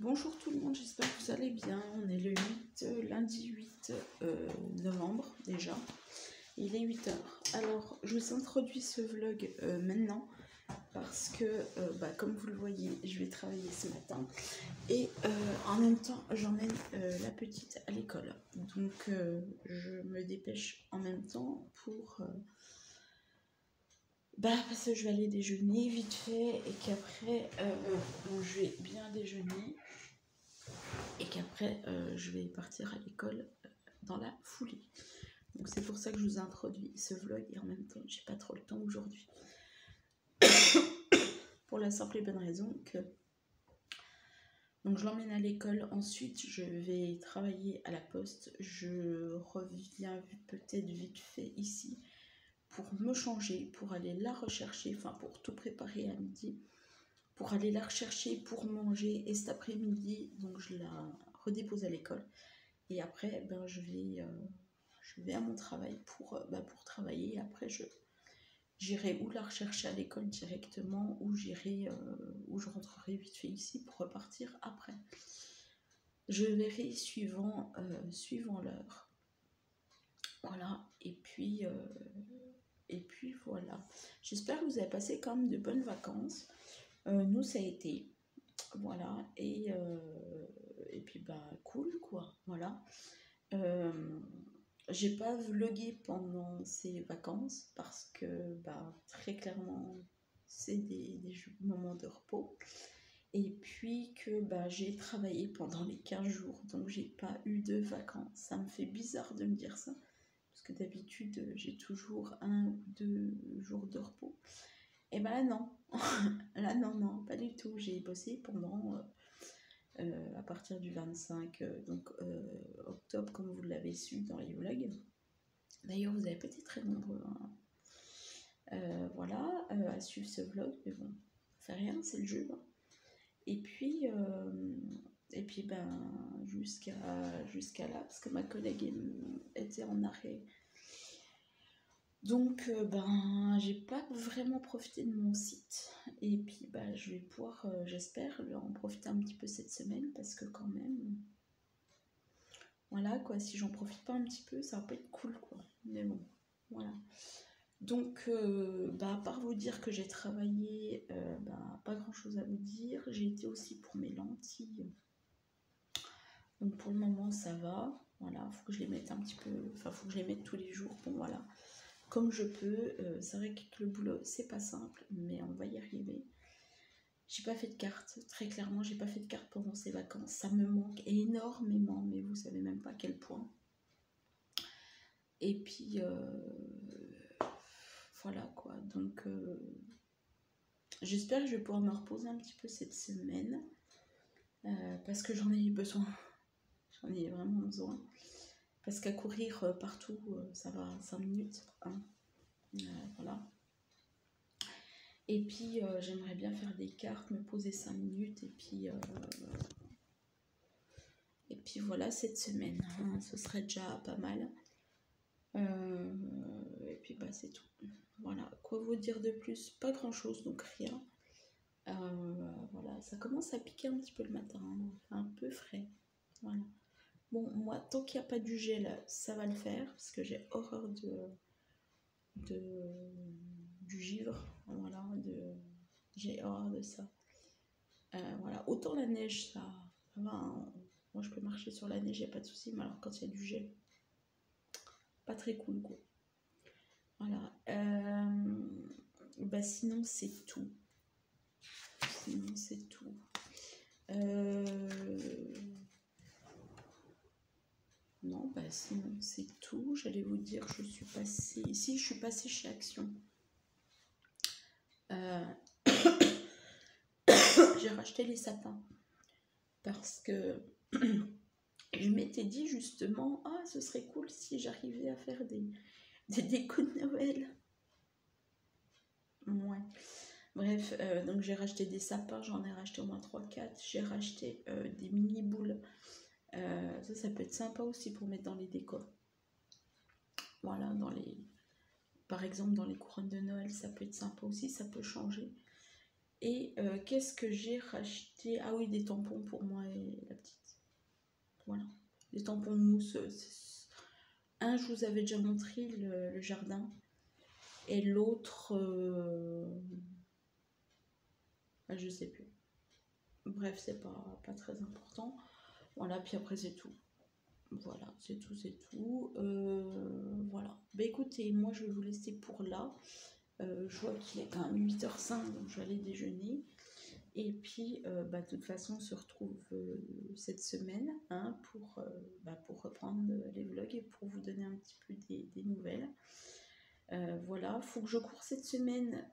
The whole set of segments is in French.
Bonjour tout le monde, j'espère que vous allez bien. On est le lundi 8 novembre déjà. Il est 8 heures. Alors, je vous introduis ce vlog maintenant parce que, comme vous le voyez, je vais travailler ce matin. Et en même temps, j'emmène la petite à l'école. Donc, je me dépêche en même temps pour... parce que je vais aller déjeuner vite fait et qu'après, je vais bien déjeuner. Et qu'après je vais partir à l'école dans la foulée. Donc c'est pour ça que je vous introduis ce vlog et en même temps j'ai pas trop le temps aujourd'hui. Pour la simple et bonne raison que donc je l'emmène à l'école, ensuite je vais travailler à la poste, je reviens peut-être vite fait ici pour me changer, pour aller la rechercher, enfin pour tout préparer à midi, pour aller la rechercher pour manger et cet après-midi donc je la redépose à l'école. Et après, je vais à mon travail pour travailler. Et après, j'irai ou la rechercher à l'école directement, ou ou je rentrerai vite fait ici pour repartir après. Je verrai suivant l'heure. Voilà. Et puis voilà. J'espère que vous avez passé quand même de bonnes vacances. Nous, ça a été. Voilà. Et puis, cool, quoi. Voilà. J'ai pas vlogué pendant ces vacances parce que très clairement c'est des moments de repos et puis que j'ai travaillé pendant les 15 jours donc j'ai pas eu de vacances. Ça me fait bizarre de me dire ça parce que d'habitude j'ai toujours 1 ou 2 jours de repos et là non là non pas du tout. J'ai bossé pendant à partir du 25 octobre, comme vous l'avez su dans les vlogs. D'ailleurs, vous avez pas été très nombreux à suivre ce vlog, mais bon, ça fait rien, c'est le jeu. Hein. Et puis jusqu'à là, parce que ma collègue était en arrêt. Donc, j'ai pas vraiment profité de mon site. Et puis, je vais pouvoir, j'espère, en profiter un petit peu cette semaine, parce que quand même, voilà, quoi, si j'en profite pas un petit peu, ça va pas être cool, quoi. Mais bon, voilà. Donc, à part vous dire que j'ai travaillé, pas grand-chose à vous dire. J'ai été aussi pour mes lentilles. Donc, pour le moment, ça va. Voilà, faut que je les mette un petit peu, enfin, faut que je les mette tous les jours. Bon, voilà. Comme je peux, c'est vrai que le boulot c'est pas simple, mais on va y arriver. J'ai pas fait de carte, très clairement, j'ai pas fait de carte pendant ces vacances. Ça me manque énormément, mais vous savez même pas à quel point. Et puis voilà quoi. Donc j'espère que je vais pouvoir me reposer un petit peu cette semaine parce que j'en ai besoin. J'en ai vraiment besoin. Parce qu'à courir partout, ça va 5 minutes. Hein. Voilà. Et puis, j'aimerais bien faire des cartes, me poser 5 minutes. Et puis voilà, cette semaine. Hein, ce serait déjà pas mal. Et puis, c'est tout. Voilà. Quoi vous dire de plus? Pas grand-chose, donc rien. Voilà, ça commence à piquer un petit peu le matin. Hein, un peu frais. Voilà. Bon, moi, tant qu'il n'y a pas du gel, ça va le faire. Parce que j'ai horreur du givre. Voilà, j'ai horreur de ça. Voilà, autant la neige, ça va. Hein. Moi, je peux marcher sur la neige, il n'y a pas de souci. Mais alors, quand il y a du gel, pas très cool, quoi. Voilà. Sinon, c'est tout. Sinon, c'est tout. Non, sinon, c'est tout. J'allais vous dire, je suis passée... Ici, je suis passée chez Action. J'ai racheté les sapins. Parce que je m'étais dit justement, ce serait cool si j'arrivais à faire des décos de Noël. Ouais. Bref, donc j'ai racheté des sapins, j'en ai racheté au moins 3-4. J'ai racheté des mini boules. Ça peut être sympa aussi pour mettre dans les décors. Voilà, par exemple dans les couronnes de Noël, ça peut être sympa aussi, ça peut changer. Et qu'est-ce que j'ai racheté? Ah oui, des tampons pour moi et la petite. Voilà, des tampons mousse. Un, je vous avais déjà montré le jardin. Et l'autre, je sais plus. Bref, c'est pas très important. Voilà, puis après c'est tout. Voilà, c'est tout, c'est tout. Voilà. Bah écoutez, moi je vais vous laisser pour là. Je vois qu'il est quand même 8h05, donc je vais aller déjeuner. Et puis, de toute façon, on se retrouve cette semaine hein, pour reprendre les vlogs et pour vous donner un petit peu des nouvelles. Voilà, faut que je cours cette semaine,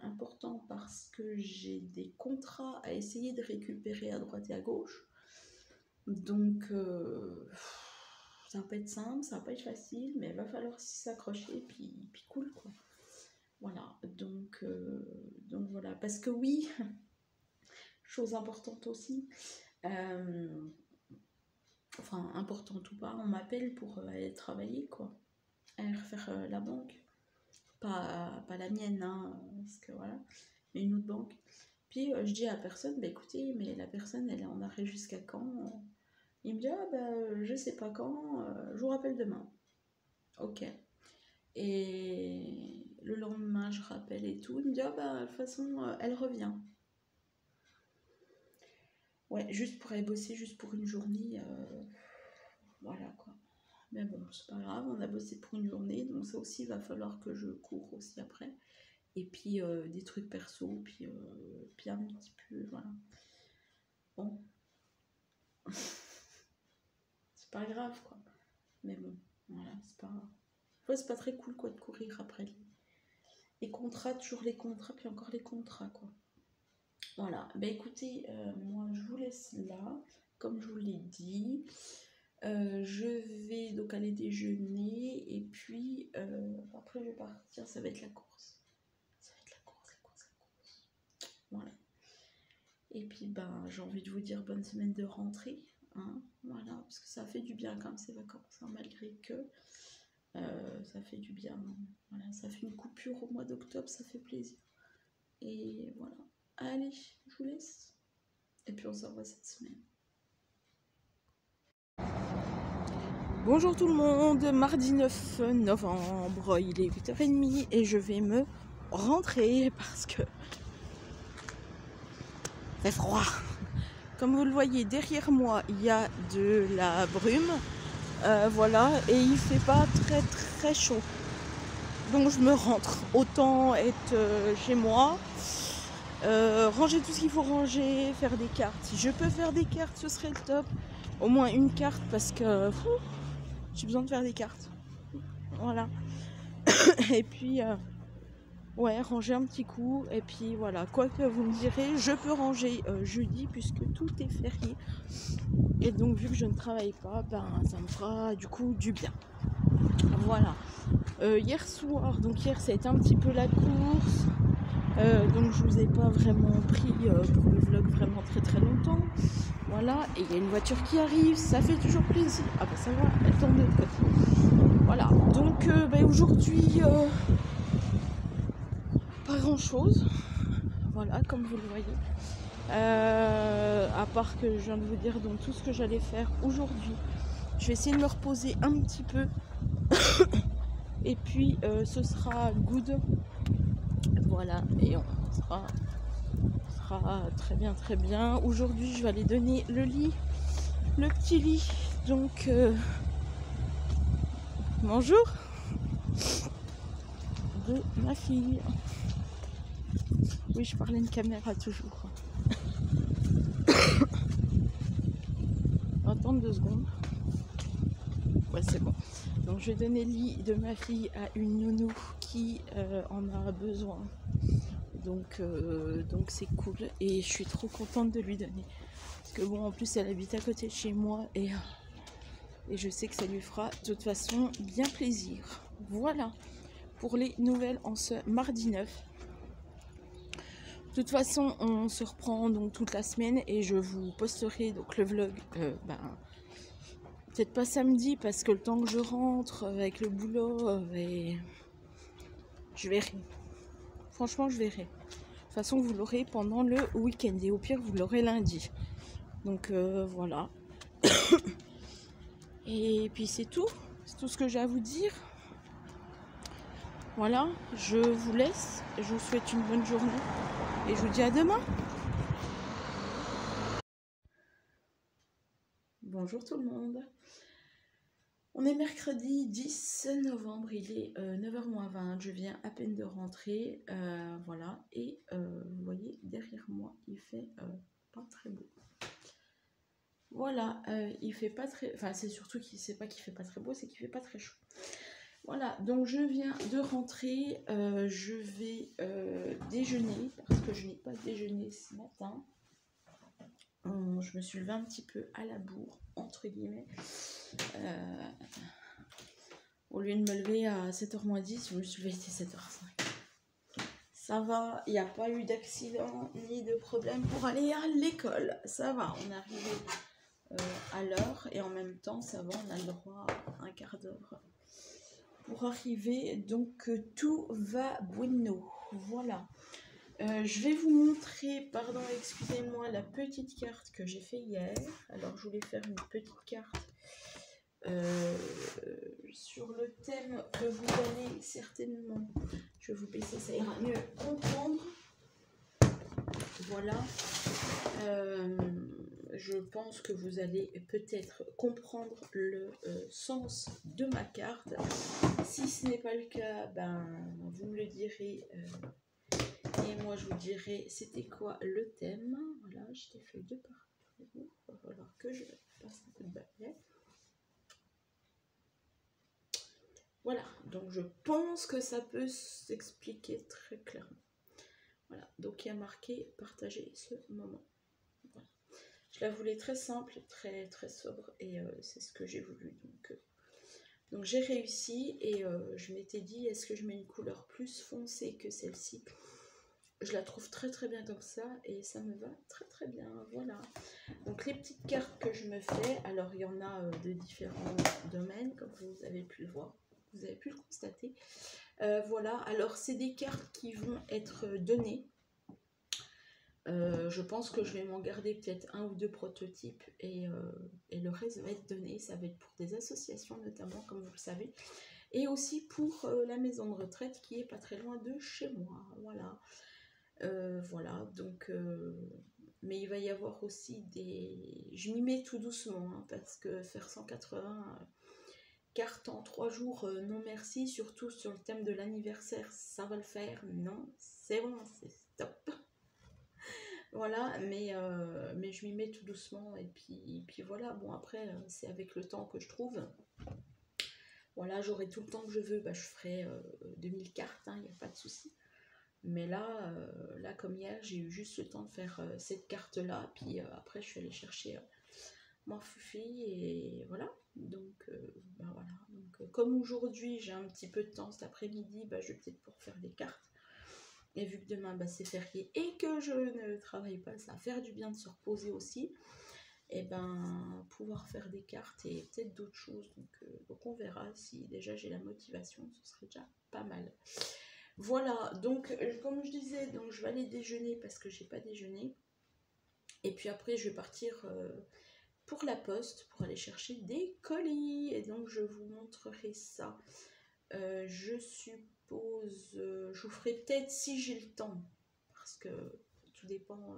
important parce que j'ai des contrats à essayer de récupérer à droite et à gauche. Donc, ça va pas être simple, ça va pas être facile, mais il va falloir s'y s'accrocher, puis cool quoi. Voilà, donc voilà, parce que oui, chose importante aussi, enfin importante ou pas, on m'appelle pour aller travailler quoi, aller refaire la banque. Pas la mienne, hein, parce que voilà, mais une autre banque. Puis je dis à la personne, bah écoutez, mais la personne elle est en arrêt jusqu'à quand? Il me dit, ah bah je sais pas quand, je vous rappelle demain. Ok. Et le lendemain, je rappelle et tout, il me dit, ah bah de toute façon, elle revient. Ouais, juste pour aller bosser, juste pour une journée, voilà quoi. Mais bon, c'est pas grave, on a bossé pour une journée, donc ça aussi, il va falloir que je cours aussi après. Et puis des trucs perso, puis un petit peu, voilà. Bon, c'est pas grave, quoi. Mais bon, voilà, c'est pas... Ouais, c'est pas très cool, quoi, de courir après les contrats, toujours les contrats, puis encore les contrats, quoi. Voilà, bah écoutez, moi, je vous laisse là, comme je vous l'ai dit. Je vais donc aller déjeuner, et puis après, je vais partir, ça va être la course. Ça va être la course. Voilà. Et puis j'ai envie de vous dire bonne semaine de rentrée, hein, voilà, parce que ça fait du bien quand même ces vacances, hein, malgré que ça fait du bien, hein, voilà, ça fait une coupure au mois d'octobre, ça fait plaisir. Et voilà, allez, je vous laisse, et puis on se revoit cette semaine. Bonjour tout le monde, mardi 9 novembre, il est 8h30 et je vais me rentrer parce que c'est froid. Comme vous le voyez derrière moi, il y a de la brume, voilà, et il fait pas très chaud. Donc je me rentre, autant être chez moi, ranger tout ce qu'il faut ranger, faire des cartes. Si je peux faire des cartes, ce serait le top. Au moins une carte parce que j'ai besoin de faire des cartes. Voilà. Et puis ouais, ranger un petit coup. Et puis voilà, quoi que vous me direz, je peux ranger jeudi puisque tout est férié. Et donc vu que je ne travaille pas, ça me fera du coup du bien. Voilà. Hier soir, donc hier ça a été un petit peu la course. Donc je vous ai pas vraiment pris pour le vlog vraiment très longtemps. Voilà, et il y a une voiture qui arrive, ça fait toujours plaisir. Ah bah ça va, elle tombe de l'autre côté. Voilà, donc aujourd'hui pas grand chose. Voilà, comme vous le voyez. À part que je viens de vous dire donc tout ce que j'allais faire aujourd'hui. Je vais essayer de me reposer un petit peu. Et puis ce sera good. Voilà, et on sera très bien. Aujourd'hui je vais aller donner le petit lit. Donc bonjour de ma fille. Oui, je parlais une caméra toujours. Attendre 2 secondes. Ouais, c'est bon. Donc je vais donner le lit de ma fille à une nounou qui en a besoin. Donc c'est cool et je suis trop contente de lui donner. Parce que bon, en plus elle habite à côté de chez moi et je sais que ça lui fera de toute façon bien plaisir. Voilà pour les nouvelles en ce mardi 9. De toute façon, on se reprend donc toute la semaine et je vous posterai donc le vlog. Peut-être pas samedi parce que le temps que je rentre avec le boulot, et je verrai. Franchement, je verrai. façon, vous l'aurez pendant le week-end. Et au pire, vous l'aurez lundi. Donc voilà. Et puis c'est tout. C'est tout ce que j'ai à vous dire. Voilà, je vous laisse. Je vous souhaite une bonne journée. Et je vous dis à demain. Bonjour tout le monde. On est mercredi 10 novembre, il est 9h-20, je viens à peine de rentrer, voilà, et vous voyez derrière moi, il fait pas très beau. Voilà, il fait pas très, enfin c'est surtout qu'il sait pas qu'il fait pas très beau, c'est qu'il fait pas très chaud. Voilà, donc je viens de rentrer, je vais déjeuner, parce que je n'ai pas déjeuné ce matin. Je me suis levée un petit peu à la bourre, entre guillemets. Au lieu de me lever à 7h-10, je me suis levée à 7h05. Ça va, il n'y a pas eu d'accident ni de problème pour aller à l'école. Ça va, on est arrivé à l'heure et en même temps, ça va, on a le droit à un quart d'heure pour arriver. Donc tout va bueno. Voilà. Je vais vous montrer, pardon, excusez-moi, la petite carte que j'ai fait hier. Alors, je voulais faire une petite carte sur le thème que vous allez certainement, je vais vous baisser, ça ira mieux comprendre. Voilà. Je pense que vous allez peut-être comprendre le sens de ma carte. Si ce n'est pas le cas, ben, vous me le direz. Et moi, je vous dirai c'était quoi le thème. Voilà, je t'ai fait deux parties. Il va falloir que je passe un peu de balai. Voilà, donc je pense que ça peut s'expliquer très clairement. Voilà, donc il y a marqué partager ce moment. Voilà. Je la voulais très simple, très très sobre, et c'est ce que j'ai voulu. Donc j'ai réussi, et je m'étais dit, est-ce que je mets une couleur plus foncée que celle-ci? Je la trouve très très bien comme ça et ça me va très très bien. Voilà. Donc les petites cartes que je me fais, alors il y en a de différents domaines comme vous avez pu le voir, vous avez pu le constater. Voilà, alors c'est des cartes qui vont être données. Je pense que je vais m'en garder peut-être un ou deux prototypes et le reste va être donné. Ça va être pour des associations notamment, comme vous le savez. Et aussi pour la maison de retraite qui est pas très loin de chez moi. Voilà. Voilà, donc mais il va y avoir aussi des... Je m'y mets tout doucement, hein, parce que faire 180 cartes en 3 jours, non merci, surtout sur le thème de l'anniversaire, ça va le faire, non, c'est bon, c'est stop. Voilà, mais je m'y mets tout doucement, et puis voilà, bon après, c'est avec le temps que je trouve. Voilà, j'aurai tout le temps que je veux, bah, je ferai 2000 cartes, il n'y a pas de souci. Mais là, comme hier, j'ai eu juste le temps de faire cette carte-là. Puis après, je suis allée chercher mon fufi et voilà. Donc, ben voilà. Donc comme aujourd'hui, j'ai un petit peu de temps cet après-midi, bah, je vais peut-être pour faire des cartes. Et vu que demain, bah, c'est férié et que je ne travaille pas, ça va faire du bien de se reposer aussi. Et ben, pouvoir faire des cartes et peut-être d'autres choses. Donc on verra si déjà j'ai la motivation, ce serait déjà pas mal. Voilà, donc comme je disais, donc je vais aller déjeuner parce que j'ai pas déjeuné. Et puis après, je vais partir pour la poste pour aller chercher des colis. Et donc, je vous montrerai ça. Je suppose, je vous ferai peut-être si j'ai le temps. Parce que tout dépend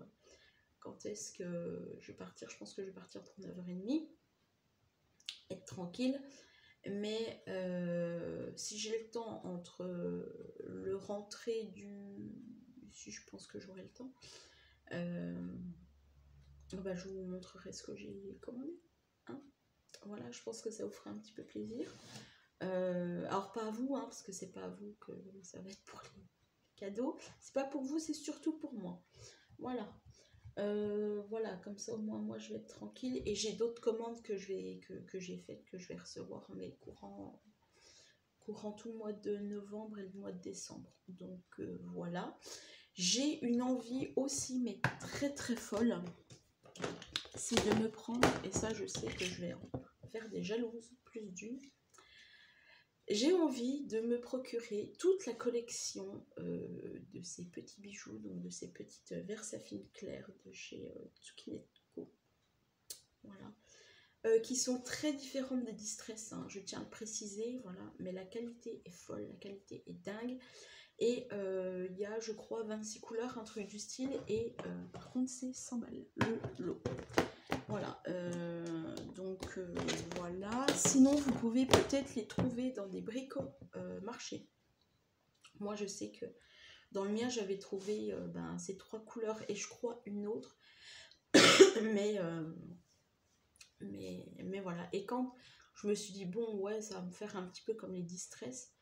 quand est-ce que je vais partir. Je pense que je vais partir pour 9h30. Être tranquille. Mais si j'ai le temps entre le rentrée du... Si je pense que j'aurai le temps, bah, je vous montrerai ce que j'ai commandé. Hein, voilà, je pense que ça vous fera un petit peu plaisir. Alors pas à vous, hein, parce que c'est pas à vous que ça va être pour les cadeaux. C'est pas pour vous, c'est surtout pour moi. Voilà. Voilà, comme ça au moins moi je vais être tranquille, et j'ai d'autres commandes que j'ai faites, que je vais recevoir, mais courant tout le mois de novembre et le mois de décembre. Donc voilà, j'ai une envie aussi, mais très très folle, c'est de me prendre, et ça je sais que je vais en faire des jalouses plus d'une, j'ai envie de me procurer toute la collection de ces petits bijoux, donc de ces petites Versafine claires de chez Tsukineko. Voilà. Qui sont très différentes des Distress, hein, je tiens à le préciser, voilà, mais la qualité est folle, la qualité est dingue. Et il y a, je crois, 26 couleurs, un truc du style, et par contre, c'est 100 balles le lot. Voilà, donc voilà. Sinon, vous pouvez peut-être les trouver dans des brico-marchés. Moi, je sais que dans le mien, j'avais trouvé ces 3 couleurs et je crois une autre. mais voilà. Et quand je me suis dit, bon, ouais, ça va me faire un petit peu comme les Distress,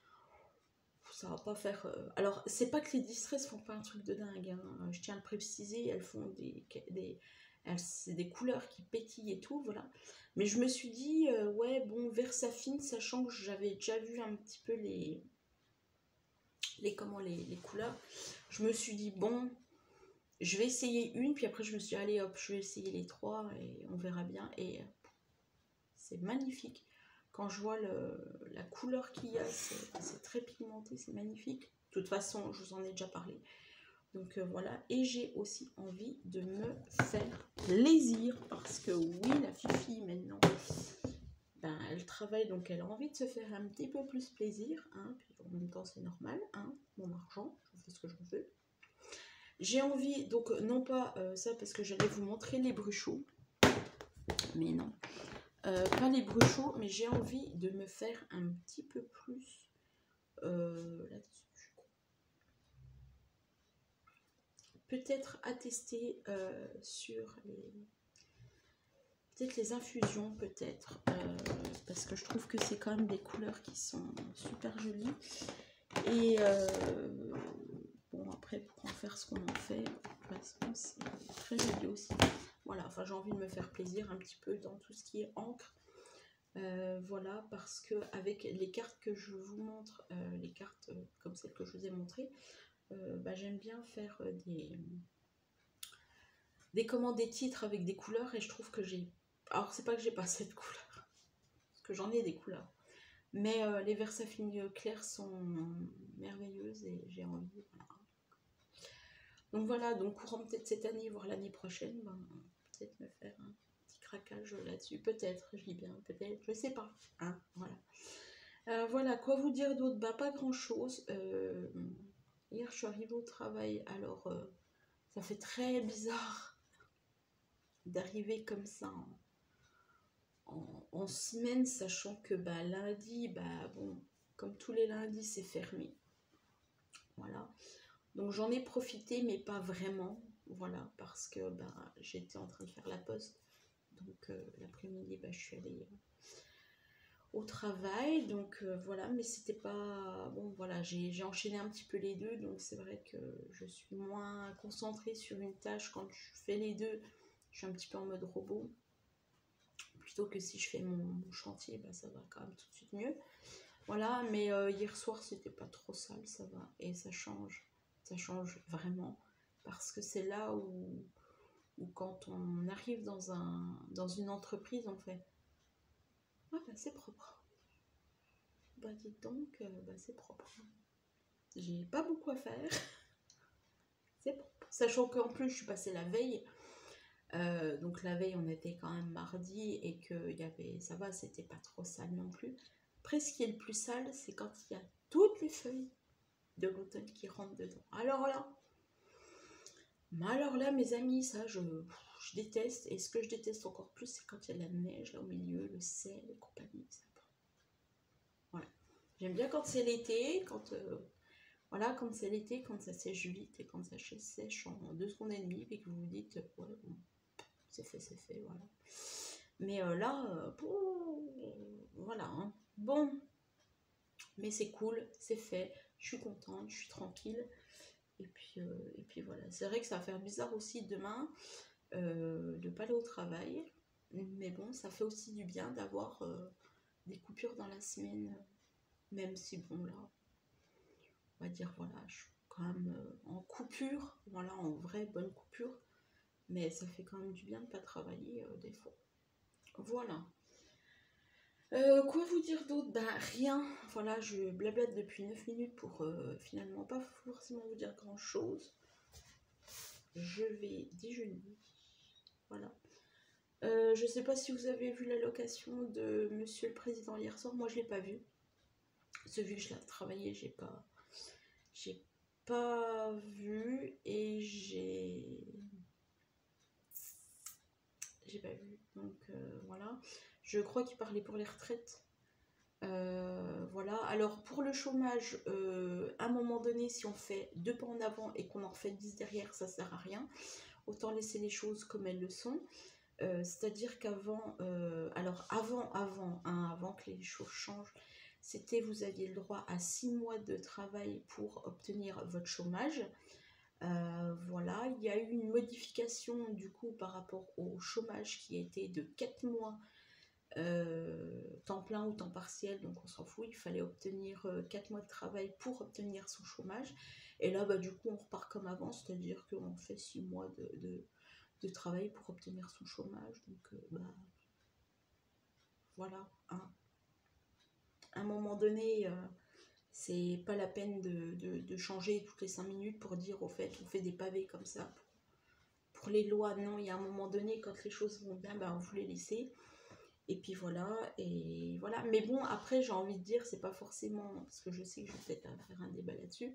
ça va pas faire... Alors, c'est pas que les Distress font pas un truc de dingue, hein. Je tiens à le préciser, elles font c'est des couleurs qui pétillent et tout, voilà. Mais je me suis dit, ouais, bon, Versafine, sachant que j'avais déjà vu un petit peu les couleurs, je me suis dit, bon, je vais essayer une, puis après je me suis dit, allez hop, je vais essayer les 3 et on verra bien. Et c'est magnifique. Quand je vois la couleur qu'il y a, c'est très pigmenté, c'est magnifique. De toute façon, je vous en ai déjà parlé. Donc voilà, et j'ai aussi envie de me faire plaisir, parce que oui, la Fifi maintenant, elle travaille, donc elle a envie de se faire un petit peu plus plaisir, hein, puis en même temps c'est normal, hein, mon argent, je fais ce que je veux. J'ai envie, donc non pas ça, parce que j'allais vous montrer les bruchots, mais non, pas les bruchots, mais j'ai envie de me faire un petit peu plus là-dessus. Peut-être attester sur peut-être les infusions, peut-être, parce que je trouve que c'est quand même des couleurs qui sont super jolies. Et bon, après, pour en faire ce qu'on en fait, de toute façon, c'est très joli aussi. Voilà, enfin, j'ai envie de me faire plaisir un petit peu dans tout ce qui est encre. Voilà, parce que avec les cartes que je vous montre, les cartes comme celles que je vous ai montrées, j'aime bien faire des titres avec des couleurs, et je trouve que j'ai... Alors, c'est pas que j'ai pas assez de couleurs, parce que j'en ai des couleurs. Mais les Versafine clairs sont merveilleuses et j'ai envie. Voilà. Donc voilà, donc courant peut-être cette année, voire l'année prochaine, peut-être me faire un petit craquage là-dessus. Peut-être, je dis bien, peut-être, je sais pas. Hein, voilà. Voilà, quoi vous dire d'autre? Pas grand-chose. Hier, je suis arrivée au travail, alors ça fait très bizarre d'arriver comme ça en semaine, sachant que lundi, bon, comme tous les lundis, c'est fermé. Voilà. Donc j'en ai profité, mais pas vraiment. Voilà, parce que j'étais en train de faire la poste. Donc l'après-midi, je suis allée au travail. Donc voilà, mais c'était pas... Bon, voilà, j'ai enchaîné un petit peu les deux. Donc c'est vrai que je suis moins concentrée sur une tâche. Quand je fais les deux, je suis un petit peu en mode robot. Plutôt que si je fais mon chantier, ça va quand même tout de suite mieux. Voilà, mais hier soir, c'était pas trop sale, ça va. Et ça change vraiment. Parce que c'est là où quand on arrive dans une entreprise, on fait « Ah c'est propre. Dites donc, c'est propre. J'ai pas beaucoup à faire. C'est propre. » Sachant qu'en plus, je suis passée la veille. Donc la veille, on était quand même mardi et que ça va, c'était pas trop sale non plus. Après, ce qui est le plus sale, c'est quand il y a toutes les feuilles de l'automne qui rentrent dedans. Alors là, mes amis, ça, je déteste. Et ce que je déteste encore plus, c'est quand il y a de la neige là au milieu, le sel et compagnie. Voilà. J'aime bien quand c'est l'été, quand c'est l'été, quand ça sèche vite et quand ça sèche en 2 secondes et demie, et que vous vous dites, ouais, bon, c'est fait, voilà. Mais là, voilà, hein. Bon, mais c'est cool, c'est fait, je suis contente, je suis tranquille. Et puis voilà, c'est vrai que ça va faire bizarre aussi demain de ne pas aller au travail. Mais bon, ça fait aussi du bien d'avoir des coupures dans la semaine. Même si, bon, là, on va dire, voilà, je suis quand même en coupure. Voilà, en vraie bonne coupure. Mais ça fait quand même du bien de ne pas travailler des fois. Voilà. Quoi vous dire d'autre? Ben rien. Voilà, je blablate depuis 9 minutes pour finalement pas forcément vous dire grand chose. Je vais déjeuner. Voilà. Je sais pas si vous avez vu l'allocation de Monsieur le Président hier soir. Moi, je l'ai pas vu. Parce que vu que je l'ai travaillé, j'ai pas vu et j'ai pas vu. Donc voilà. Je crois qu'il parlait pour les retraites. Voilà. Alors pour le chômage, à un moment donné, si on fait 2 pas en avant et qu'on en refait 10 derrière, ça sert à rien. Autant laisser les choses comme elles le sont. C'est-à-dire qu'avant, alors avant que les choses changent, c'était vous aviez le droit à 6 mois de travail pour obtenir votre chômage. Voilà, il y a eu une modification du coup par rapport au chômage qui était de 4 mois temps plein ou temps partiel, donc on s'en fout, il fallait obtenir 4 mois de travail pour obtenir son chômage. Et là, bah, du coup, on repart comme avant, c'est-à-dire qu'on fait 6 mois de travail pour obtenir son chômage. Donc, bah, voilà. Hein. À un moment donné, c'est pas la peine de changer toutes les 5 minutes pour dire, au fait, on fait des pavés comme ça. Pour les lois, non, il y a un moment donné, quand les choses vont bien, bah, vous les laissez. Et puis voilà, et voilà. Mais bon, après, j'ai envie de dire, c'est pas forcément, parce que je sais que je vais peut-être faire un débat là-dessus,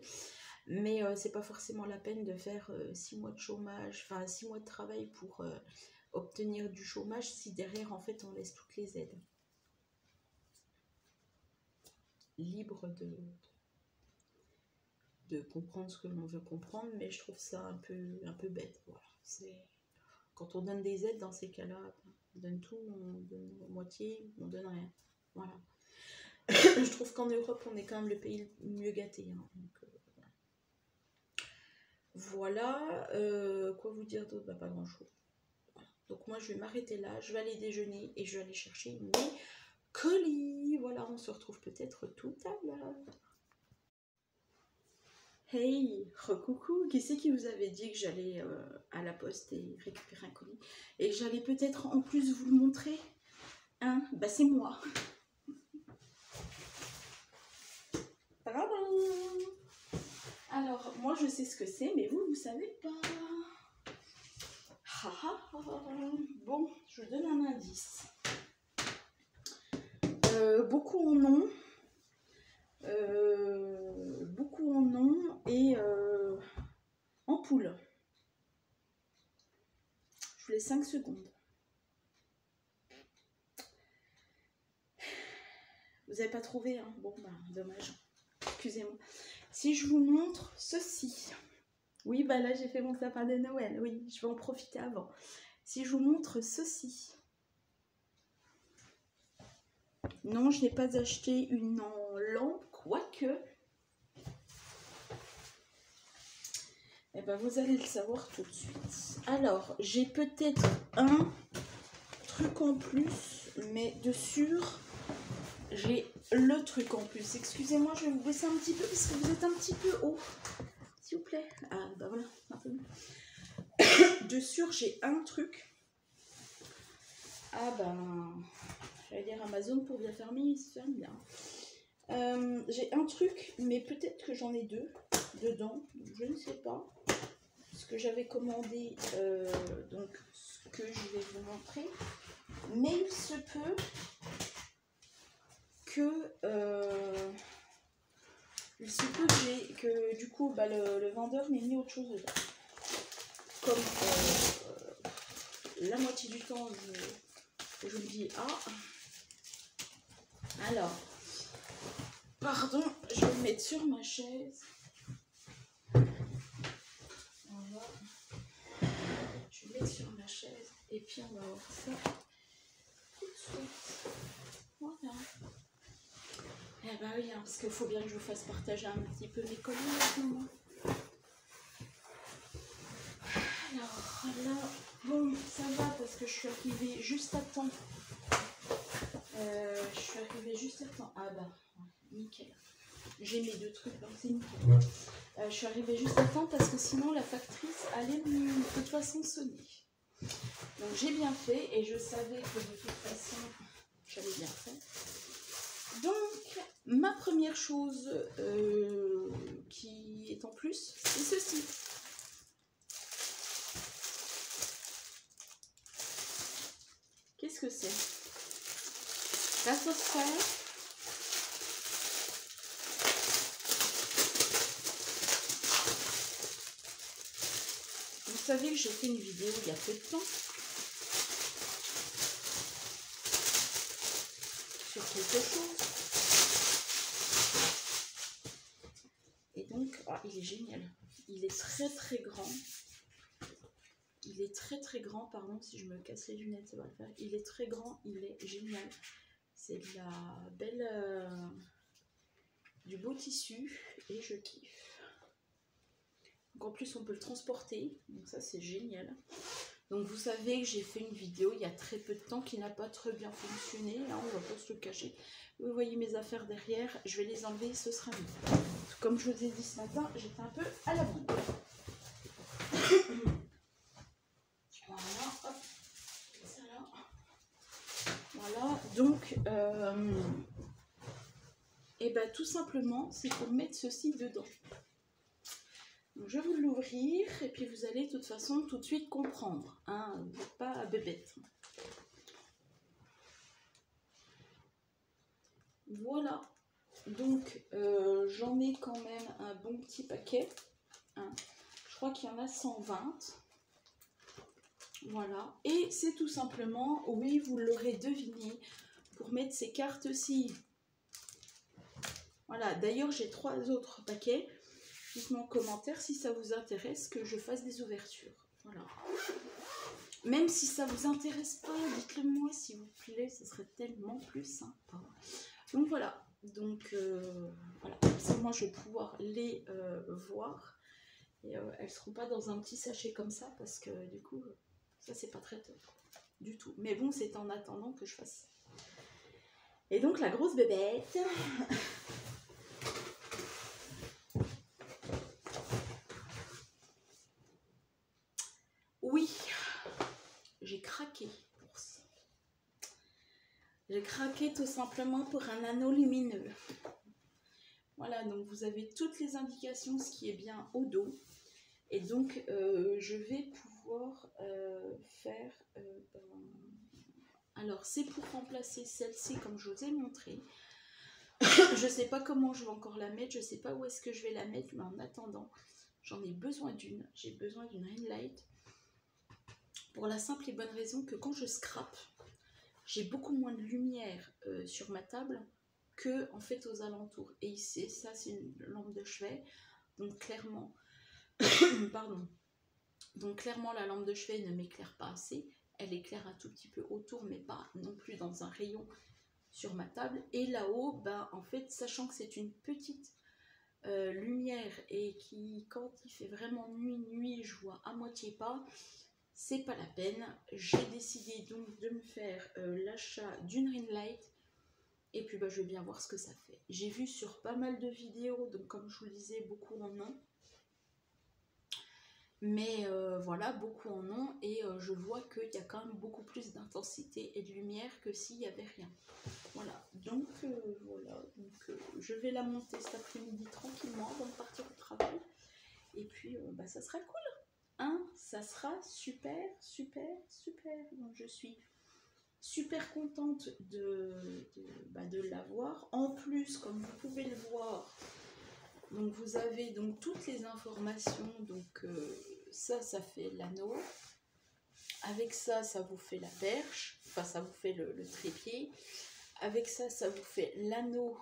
mais c'est pas forcément la peine de faire 6 mois de chômage, enfin 6 mois de travail pour obtenir du chômage si derrière, en fait, on laisse toutes les aides. Libre de comprendre ce que l'on veut comprendre, mais je trouve ça un peu bête. Voilà. Quand on donne des aides, dans ces cas-là, on donne tout, on donne moitié, on donne rien. Voilà. Je trouve qu'en Europe, on est quand même le pays le mieux gâté. Hein, donc, voilà. Quoi vous dire d'autre? Bah, pas grand-chose. Voilà. Donc moi, je vais m'arrêter là. Je vais aller déjeuner et je vais aller chercher mes colis. Voilà, on se retrouve peut-être tout à l'heure. Hey, coucou, qui c'est qui vous avait dit que j'allais à la poste et récupérer un colis et que j'allais peut-être en plus vous le montrer? Hein? Bah c'est moi. Alors, moi je sais ce que c'est, mais vous savez pas. Bon, je vous donne un indice. Beaucoup en ont. Beaucoup en ont et en poule. Je vous laisse 5 secondes. Vous n'avez pas trouvé, hein? Bon, bah, dommage. Excusez-moi. Si je vous montre ceci. Oui, bah là, j'ai fait mon sapin de Noël. Oui, je vais en profiter avant. Si je vous montre ceci. Non, je n'ai pas acheté une en lampe, quoique. Eh ben, vous allez le savoir tout de suite. Alors, j'ai peut-être un truc en plus, mais de sûr, j'ai le truc en plus. Excusez-moi, je vais vous baisser un petit peu parce que vous êtes un petit peu haut. S'il vous plaît. Ah, bah voilà, un peu mieux. De sûr, j'ai un truc. Ah ben, j'allais dire Amazon pour bien fermer, il se ferme bien. J'ai un truc, mais peut-être que j'en ai 2 dedans, je ne sais pas. Ce que j'avais commandé, donc ce que je vais vous montrer. Mais il se peut que que du coup bah, le vendeur m'ait mis autre chose dedans. Comme la moitié du temps je me dis ah. Alors, pardon, je vais me mettre sur ma chaise. Voilà. Je vais me mettre sur ma chaise et puis on va voir ça tout de suite. Voilà. Eh ben oui, hein, parce qu'il faut bien que je vous fasse partager un petit peu mes colis à ce moment. Alors là, bon, ça va parce que je suis arrivée juste à temps. Ah bah, nickel. J'ai mes 2 trucs, donc c'est nickel. Je suis arrivée juste à temps parce que sinon la factrice allait de toute façon sonner. Donc j'ai bien fait et je savais que de toute façon j'avais bien fait. Donc, ma première chose qui est en plus, c'est ceci. Qu'est-ce que c'est? La sauce fraîche. Vous savez que j'ai fait une vidéo il y a peu de temps sur quelque chose. Et donc, oh, il est génial. Il est très grand. Il est très grand, pardon, si je me casse les lunettes, ça va le faire. Il est très grand, il est génial. C'est de la belle... du beau tissu et je kiffe. Donc en plus on peut le transporter, donc ça c'est génial. Donc vous savez que j'ai fait une vidéo il y a très peu de temps qui n'a pas très bien fonctionné, hein, on va pas se le cacher. Vous voyez mes affaires derrière, je vais les enlever, ce sera mieux. Comme je vous ai dit ce matin, j'étais un peu à la bourre. Voilà, hop, ça là. Voilà, donc et ben tout simplement c'est pour mettre ceci dedans. Donc, je vais vous l'ouvrir et puis vous allez de toute façon tout de suite comprendre, hein, vous n'êtes pas bébête. Voilà, donc j'en ai quand même un bon petit paquet, hein. Je crois qu'il y en a 120. Voilà, et c'est tout simplement, oui vous l'aurez deviné, pour mettre ces cartes-ci. Voilà, d'ailleurs j'ai 3 autres paquets. Dites-moi en commentaire si ça vous intéresse que je fasse des ouvertures. Voilà. Même si ça vous intéresse pas, dites-le moi s'il vous plaît, ce serait tellement plus sympa. Donc voilà, donc voilà, ça moi je vais pouvoir les voir. Et elles ne seront pas dans un petit sachet comme ça parce que du coup, ça c'est pas très top du tout. Mais bon, c'est en attendant que je fasse. Et donc la grosse bébête. Oui, j'ai craqué pour ça. J'ai craqué tout simplement pour un anneau lumineux. Voilà, donc vous avez toutes les indications, ce qui est bien au dos. Et donc, je vais pouvoir faire... alors, c'est pour remplacer celle-ci, comme je vous ai montré. Je ne sais pas comment je vais encore la mettre, je ne sais pas où est-ce que je vais la mettre, mais en attendant, j'en ai besoin d'une. J'ai besoin d'une ring light. Pour la simple et bonne raison que quand je scrape, j'ai beaucoup moins de lumière sur ma table que en fait aux alentours. Et ici, ça c'est une lampe de chevet, donc clairement, pardon, donc clairement la lampe de chevet ne m'éclaire pas assez. Elle éclaire un tout petit peu autour, mais pas non plus dans un rayon sur ma table. Et là-haut, ben, en fait, sachant que c'est une petite lumière et qui, quand il fait vraiment nuit, je vois à moitié pas, c'est pas la peine. J'ai décidé donc de me faire l'achat d'une ring light. Et puis bah, je vais bien voir ce que ça fait. J'ai vu sur pas mal de vidéos, donc comme je vous le disais, beaucoup en ont. Mais voilà, beaucoup en ont. Et je vois qu'il y a quand même beaucoup plus d'intensité et de lumière que s'il n'y avait rien. Voilà, donc voilà. Donc, je vais la monter cet après-midi tranquillement avant de partir au travail. Et puis bah, ça sera cool. Hein, ça sera super. Donc je suis super contente de l'avoir. En plus, comme vous pouvez le voir, donc vous avez donc toutes les informations. Donc ça fait l'anneau. Avec ça, ça vous fait la perche. Enfin, ça vous fait le trépied. Avec ça, ça vous fait l'anneau.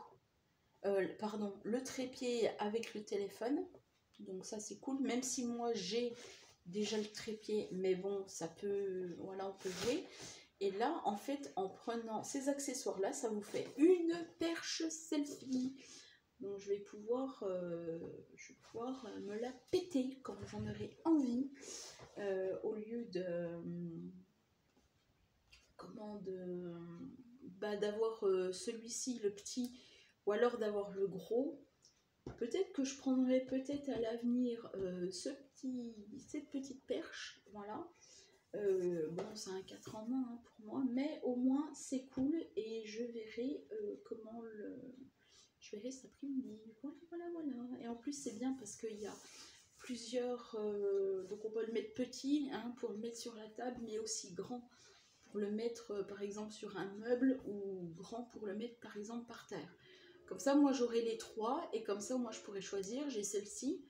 Pardon, le trépied avec le téléphone. Donc ça, c'est cool. Même si moi, j'ai déjà le trépied, mais bon, ça peut, voilà, on peut jouer. Et là, en fait, en prenant ces accessoires-là, ça vous fait une perche selfie. Donc, je vais pouvoir me la péter quand j'en aurai envie, au lieu d'avoir celui-ci, le petit, ou alors d'avoir le gros. Peut-être que je prendrai peut-être à l'avenir cette petite perche, voilà. Bon, c'est un 4 en 1 hein, pour moi, mais au moins c'est cool et je verrai comment le. Je verrai cet après-midi. Voilà. Et en plus, c'est bien parce qu'il y a plusieurs. Donc, on peut le mettre petit hein, pour le mettre sur la table, mais aussi grand pour le mettre par exemple sur un meuble ou grand pour le mettre par exemple par terre. Comme ça, moi j'aurai les trois et comme ça, moi je pourrais choisir. J'ai celle-ci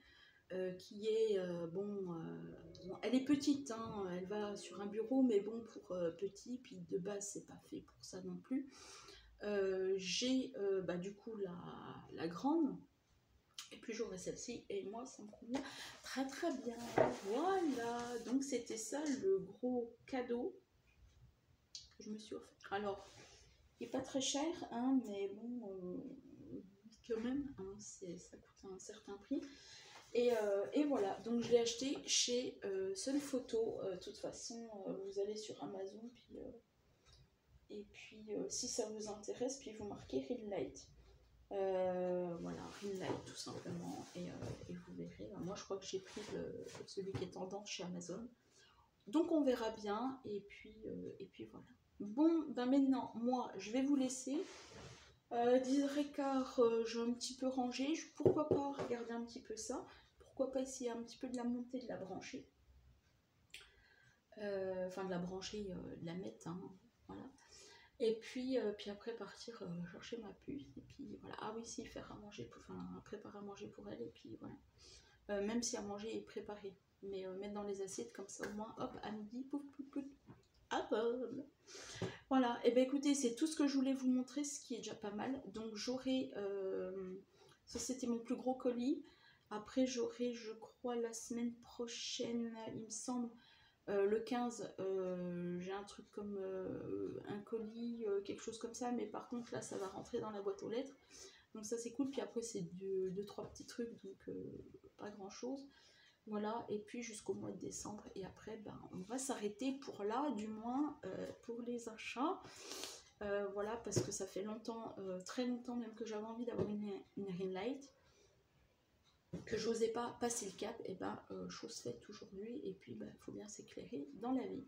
qui est bon, elle est petite, hein, elle va sur un bureau, mais bon pour petit. Puis de base, c'est pas fait pour ça non plus. J'ai bah, du coup la grande. Et puis j'aurai celle-ci et moi ça me convient très très bien. Voilà, donc c'était ça le gros cadeau que je me suis offert. Alors, il n'est pas très cher, hein, mais bon, quand même, hein, ça coûte un certain prix. Et voilà, donc je l'ai acheté chez Sun Photo. De toute façon, vous allez sur Amazon, et puis si ça vous intéresse, puis vous marquez Ring Light. Voilà, Ring Light tout simplement, et vous verrez. Moi, je crois que j'ai pris celui qui est tendance chez Amazon. Donc on verra bien, et puis voilà. Bon, ben maintenant, moi, je vais vous laisser. 10h15, j'ai un petit peu rangé. Pourquoi pas regarder un petit peu ça? Pourquoi pas essayer un petit peu de la monter, de la brancher? Enfin, de la brancher, de la mettre, hein, voilà. Et puis après partir chercher ma puce. Et puis voilà. Ah oui, si, faire à manger, préparer à manger pour elle. Et puis voilà. Même si à manger est préparé. Mais mettre dans les assiettes comme ça au moins, hop, à midi, pouf, pouf, pouf, à table. Voilà, et bien écoutez, c'est tout ce que je voulais vous montrer, ce qui est déjà pas mal. Donc j'aurai, ça c'était mon plus gros colis. Après j'aurai, je crois, la semaine prochaine, il me semble, le 15, j'ai un truc comme un colis, quelque chose comme ça. Mais par contre là, ça va rentrer dans la boîte aux lettres. Donc ça c'est cool, puis après c'est deux, trois petits trucs, donc pas grand chose. Voilà, et puis jusqu'au mois de décembre, et après ben, on va s'arrêter pour là, du moins pour les achats. Voilà, parce que ça fait longtemps, très longtemps même que j'avais envie d'avoir une ring light, que j'osais pas passer le cap, et ben chose faite aujourd'hui, et puis ben, faut bien s'éclairer dans la vie.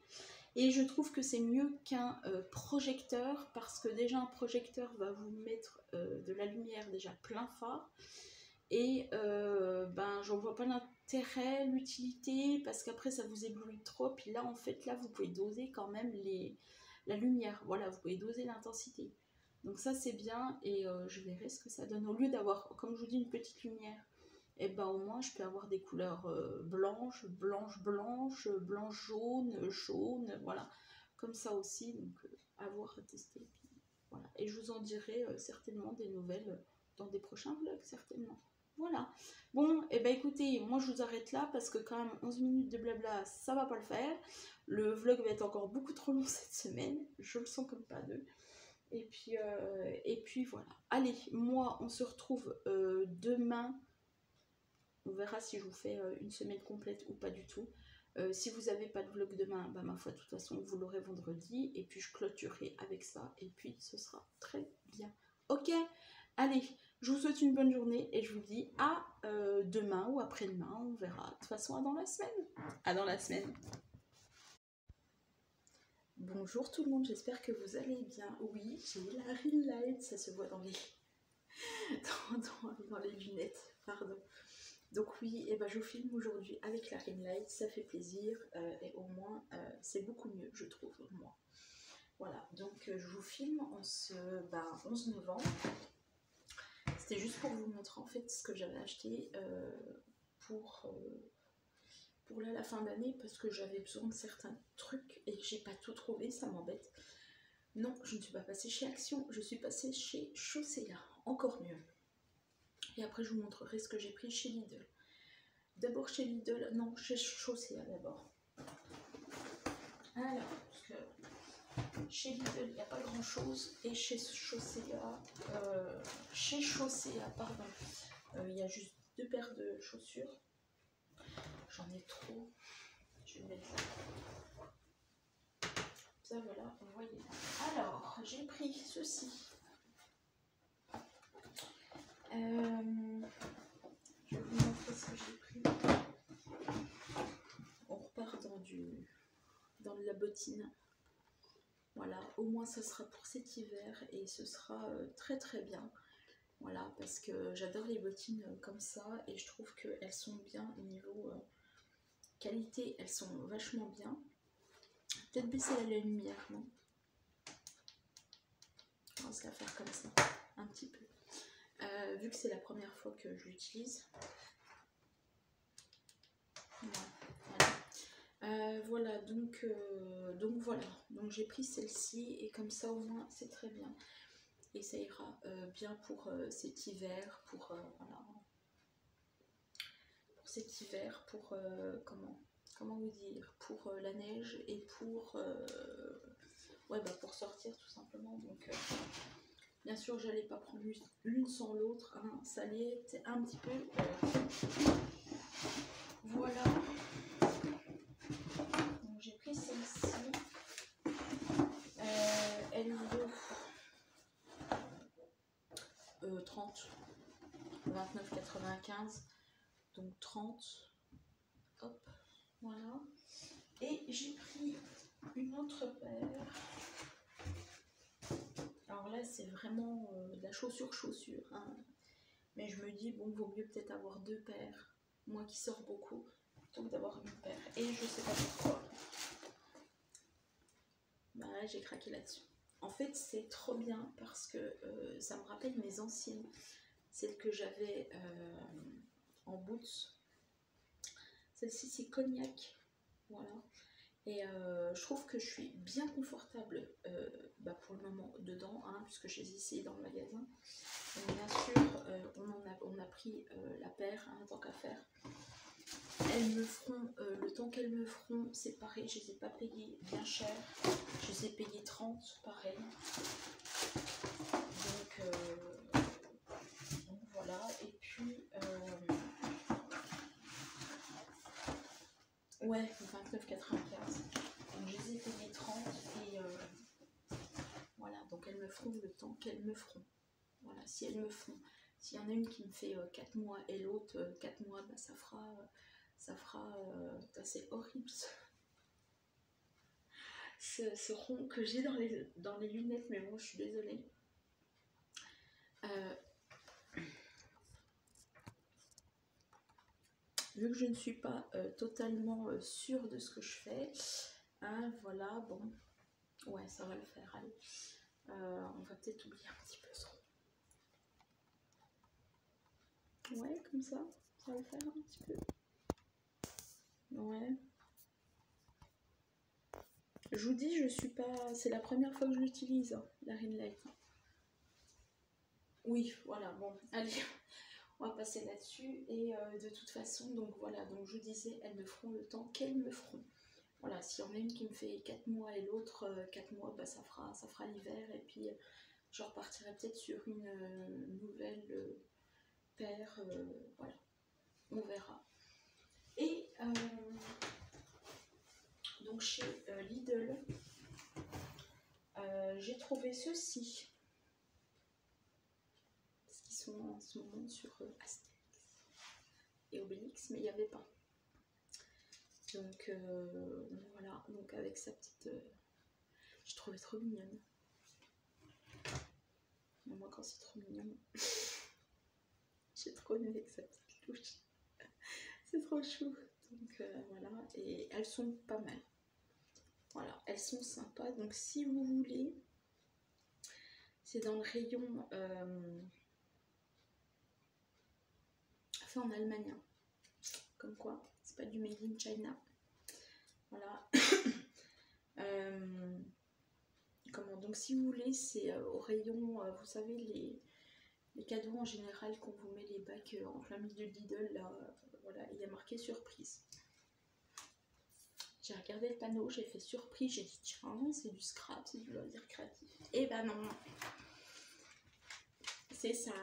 Et je trouve que c'est mieux qu'un projecteur, parce que déjà un projecteur va vous mettre de la lumière déjà plein phare. Et ben j'en vois pas l'intérêt, l'utilité, parce qu'après ça vous éblouit trop. Puis là en fait là vous pouvez doser quand même la lumière, voilà, vous pouvez doser l'intensité. Donc ça c'est bien, et je verrai ce que ça donne. Au lieu d'avoir, comme je vous dis, une petite lumière, et ben au moins je peux avoir des couleurs blanches, jaune, voilà, comme ça aussi. Donc à voir, à tester. Puis, voilà. Et je vous en dirai certainement des nouvelles dans des prochains vlogs, certainement. Voilà. Bon, et ben écoutez, moi je vous arrête là parce que quand même 11 minutes de blabla, ça va pas le faire. Le vlog va être encore beaucoup trop long cette semaine. Je le sens comme pas deux. Et puis voilà. Allez, moi on se retrouve demain. On verra si je vous fais une semaine complète ou pas du tout. Si vous n'avez pas de vlog demain, bah, ma foi, de toute façon, vous l'aurez vendredi. Et puis je clôturerai avec ça. Et puis ce sera très bien. Ok, allez, je vous souhaite une bonne journée et je vous dis à demain ou après-demain. On verra. De toute façon, à dans la semaine. À dans la semaine. Bonjour tout le monde, j'espère que vous allez bien. Oui, j'ai la ring light, ça se voit dans les, dans les lunettes, pardon. Donc oui, et ben je vous filme aujourd'hui avec la ring light, ça fait plaisir, et au moins c'est beaucoup mieux, je trouve, moi. Voilà, donc je vous filme en ce 11 novembre. C'était juste pour vous montrer en fait ce que j'avais acheté pour là, la fin d'année, parce que j'avais besoin de certains trucs et que j'ai pas tout trouvé, ça m'embête. Non, je ne suis pas passée chez Action, je suis passée chez Chaussea, encore mieux. Et après je vous montrerai ce que j'ai pris chez Lidl. D'abord chez Lidl, non, chez Chaussea d'abord. Alors, parce que chez Lidl, il n'y a pas grand chose. Et chez Chaussea, pardon, il y a juste 2 paires de chaussures. J'en ai trop. Je vais mettre là. Ça, voilà, vous voyez. Alors, j'ai pris ceci. Je vais vous montrer ce que j'ai pris. On repart dans dans de la bottine. Voilà, au moins ça sera pour cet hiver et ce sera très très bien. Voilà, parce que j'adore les bottines comme ça et je trouve qu'elles sont bien au niveau qualité, elles sont vachement bien. Peut-être baisser la lumière, non? On va se la faire comme ça, un petit peu. Vu que c'est la première fois que je l'utilise. Voilà, donc voilà. Donc j'ai pris celle-ci et comme ça au moins c'est très bien. Et ça ira bien pour cet hiver, pour voilà. Pour cet hiver, pour comment vous dire, pour la neige et pour ouais, bah, pour sortir tout simplement. Donc bien sûr j'allais pas prendre l'une sans l'autre, hein, ça allait être un petit peu voilà. Donc j'ai pris celle-ci, elle vaut 30, 29,95, donc 30, hop, voilà. Et j'ai pris une autre paire. Alors là, c'est vraiment de la chaussure, hein. Mais je me dis, bon, vaut mieux peut-être avoir 2 paires, moi qui sors beaucoup, plutôt que d'avoir une paire. Et je sais pas pourquoi. Bah là, j'ai craqué là-dessus. En fait, c'est trop bien parce que ça me rappelle mes anciennes, celles que j'avais en boots. Celle-ci, c'est cognac, voilà. Et je trouve que je suis bien confortable bah pour le moment dedans, hein, puisque je les ai essayées dans le magasin. Donc, bien sûr, on a pris la paire, hein, tant qu'à faire. Elles me feront, le temps qu'elles me feront, c'est pareil, je les ai pas payées bien cher. Je les ai payées 30, pareil. Donc voilà, et puis ouais, 29,95. Donc je les ai payées 30 et voilà, donc elles me feront le temps qu'elles me feront. Voilà, si elles me font, s'il y en a une qui me fait 4 mois et l'autre 4 mois, bah ça fera c'est horrible ce rond que j'ai dans les lunettes, mais bon, je suis désolée. Vu que je ne suis pas totalement sûre de ce que je fais, hein, voilà, bon, ouais, ça va le faire, allez. On va peut-être oublier un petit peu ce rond. Ouais, comme ça va le faire un petit peu. Ouais. Je vous dis, je suis pas. C'est la première fois que je l'utilise, hein, la ring light. Oui, voilà, bon, allez, on va passer là-dessus. Et de toute façon, donc voilà, donc je vous disais, elles me feront le temps qu'elles me feront. Voilà, s'il y en a une qui me fait 4 mois et l'autre 4 mois, bah ça fera l'hiver. Et puis je repartirai peut-être sur une nouvelle paire. Voilà, on verra. Et donc chez Lidl, j'ai trouvé ceci. Parce qu'ils sont en ce moment sur Astérix et Obélix, mais il n'y avait pas. Donc voilà, donc avec sa petite... je trouvais trop mignonne. Mais moi quand c'est trop mignon, j'ai trop aimé avec sa petite touche. C'est trop chou. Donc voilà, et elles sont pas mal. Voilà, elles sont sympas. Donc si vous voulez, c'est dans le rayon fait en Allemagne. Comme quoi, c'est pas du made in China. Voilà. Comment, donc si vous voulez, c'est au rayon, vous savez, les cadeaux en général qu'on vous met les bacs en plein milieu de Lidl, là, voilà, il y a marqué surprise. J'ai regardé le panneau, j'ai fait surprise, j'ai dit tiens, c'est du scrap, c'est du loisir créatif. Et ben non, c'est ça.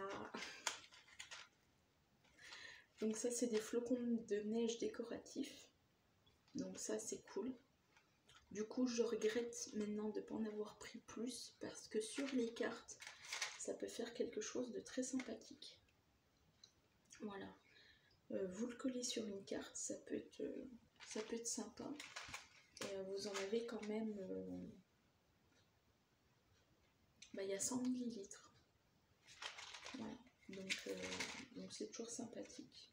Donc ça, c'est des flocons de neige décoratifs. Donc ça, c'est cool. Du coup, je regrette maintenant de ne pas en avoir pris plus parce que sur les cartes, ça peut faire quelque chose de très sympathique. Voilà. Vous le collez sur une carte, ça peut être sympa. Et vous en avez quand même, il y a 100 millilitres. Voilà. Donc c'est toujours sympathique.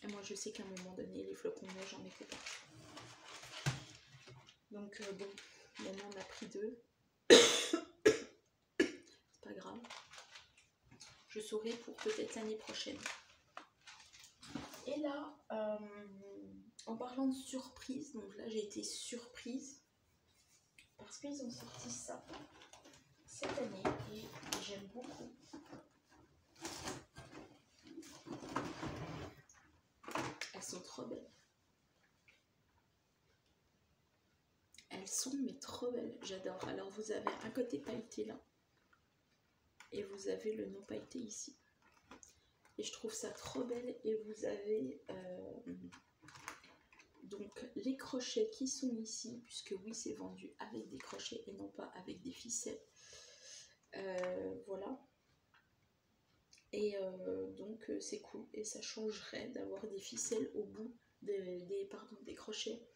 Et moi je sais qu'à un moment donné, les flocons de neige, j'en étais pas. Donc bon, maintenant on a pris 2. C'est pas grave. Je saurai pour peut-être l'année prochaine. Et là, en parlant de surprise, donc là j'ai été surprise parce qu'ils ont sorti ça cette année et j'aime beaucoup. Elles sont trop belles. Elles sont mais trop belles, j'adore. Alors vous avez un côté pailleté là et vous avez le non pailleté ici. Et je trouve ça trop belle. Et vous avez donc les crochets qui sont ici, puisque oui c'est vendu avec des crochets et non pas avec des ficelles. Voilà. Et donc c'est cool et ça changerait d'avoir des ficelles au bout des crochets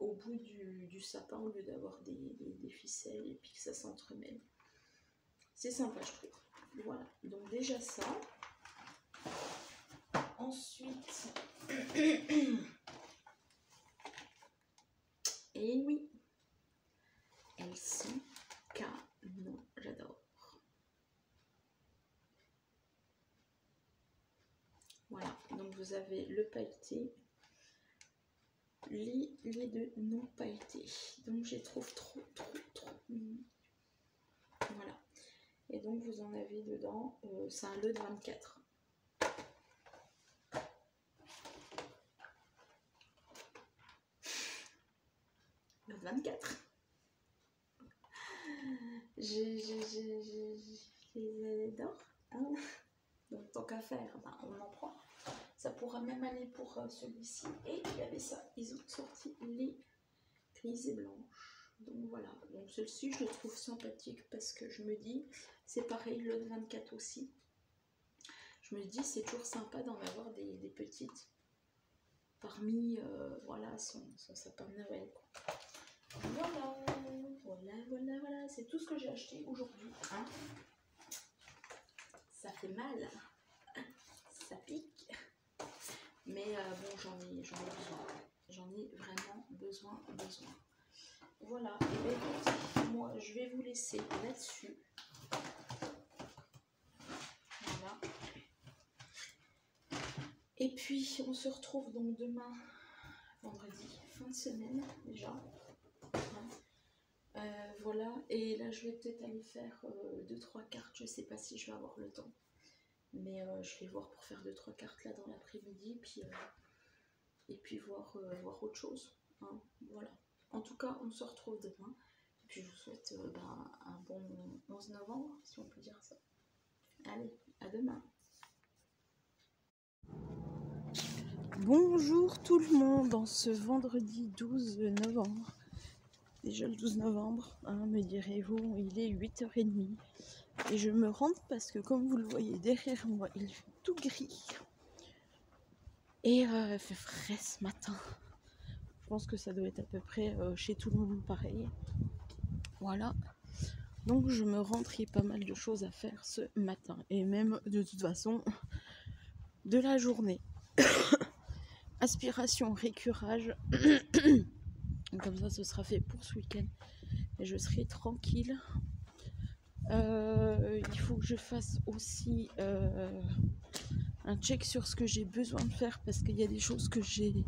au bout du sapin au lieu d'avoir des ficelles et puis que ça s'entremêle. C'est sympa je trouve. Voilà, donc déjà ça. Ensuite, et oui, elles sont canon, j'adore. Voilà, donc vous avez le pailleté, les deux non pailletés. Donc je les trouve trop mignon. Voilà. Et donc vous en avez dedans, c'est un lot de 24. Le 24. Je les adore. Hein, donc tant qu'à faire, on en prend. Ça pourra même aller pour celui-ci. Et il y avait ça. Ils ont sorti les grises et blanches. Donc voilà. Donc celle-ci, je le trouve sympathique parce que je me dis, c'est pareil, le 24 aussi. Je me dis, c'est toujours sympa d'en avoir des petites parmi voilà, son sapin de Noël. Quoi. Voilà. C'est tout ce que j'ai acheté aujourd'hui. Hein. Ça fait mal. Ça pique. Mais bon, j'en ai besoin. J'en ai vraiment besoin. Voilà. Et bien écoutez, moi, je vais vous laisser là-dessus. Voilà. Et puis, on se retrouve donc demain, vendredi, fin de semaine déjà. Voilà. Et là, je vais peut-être aller faire 2-3 cartes. Je sais pas si je vais avoir le temps. Mais je vais voir pour faire 2-3 cartes là dans l'après-midi. Et puis voir autre chose. Hein, voilà. En tout cas, on se retrouve demain. Et puis je vous souhaite un bon 11 novembre, si on peut dire ça. Allez, à demain. Bonjour tout le monde, en ce vendredi 12 novembre. Déjà le 12 novembre, hein, me direz-vous, il est 8h30. Et je me rends parce que comme vous le voyez derrière moi, il fait tout gris. Et il fait frais ce matin. Je pense que ça doit être à peu près chez tout le monde pareil. Voilà. Donc je me rentre, il y a pas mal de choses à faire ce matin. Et même de toute façon, de la journée. Aspiration, récurage. Comme ça, ce sera fait pour ce week-end. Et je serai tranquille. Il faut que je fasse aussi un check sur ce que j'ai besoin de faire. Parce qu'il y a des choses que j'ai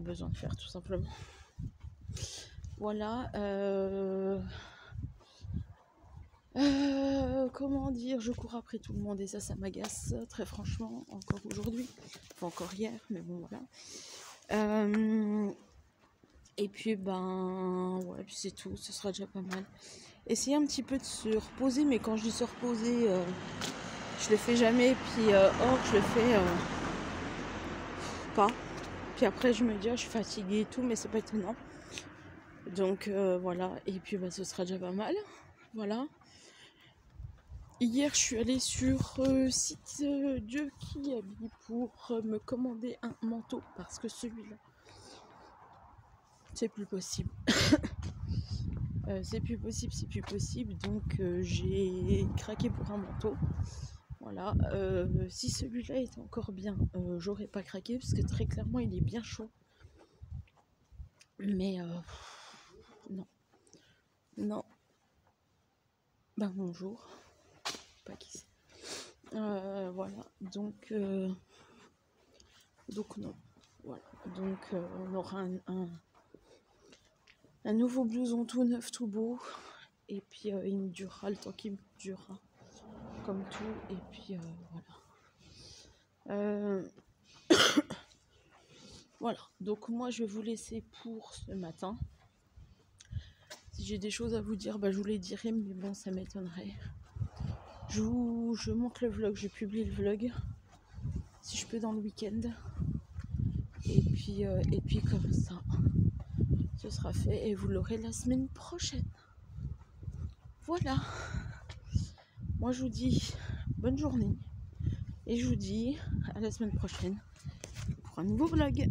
besoin de faire, tout simplement. Voilà. Comment dire, je cours après tout le monde et ça m'agace très franchement, encore aujourd'hui, enfin encore hier, mais bon voilà. Et puis ouais, puis c'est tout, ce sera déjà pas mal. Essayer un petit peu de se reposer, mais quand je dis se reposer, je le fais jamais, puis je le fais pas. Puis après je me dis, je suis fatiguée et tout, mais c'est pas étonnant. Donc voilà, et puis ce sera déjà pas mal, voilà. Hier, je suis allée sur site Dieu qui habille pour me commander un manteau parce que celui-là, c'est plus possible. C'est plus possible, donc j'ai craqué pour un manteau. Voilà, si celui-là est encore bien, j'aurais pas craqué parce que très clairement il est bien chaud. Mais non, non. Ben bonjour, pas qui c'est. Voilà, donc non. Voilà, donc on aura un nouveau blouson tout neuf, tout beau. Et puis il me durera le temps qu'il me durera, comme tout. Et puis voilà. Voilà, donc moi je vais vous laisser pour ce matin. Si j'ai des choses à vous dire, je vous les dirai, mais bon, ça m'étonnerait. Je monte le vlog, je publie le vlog, si je peux dans le week-end. Et puis comme ça, ce sera fait et vous l'aurez la semaine prochaine. Voilà. Moi je vous dis bonne journée et je vous dis à la semaine prochaine pour un nouveau vlog.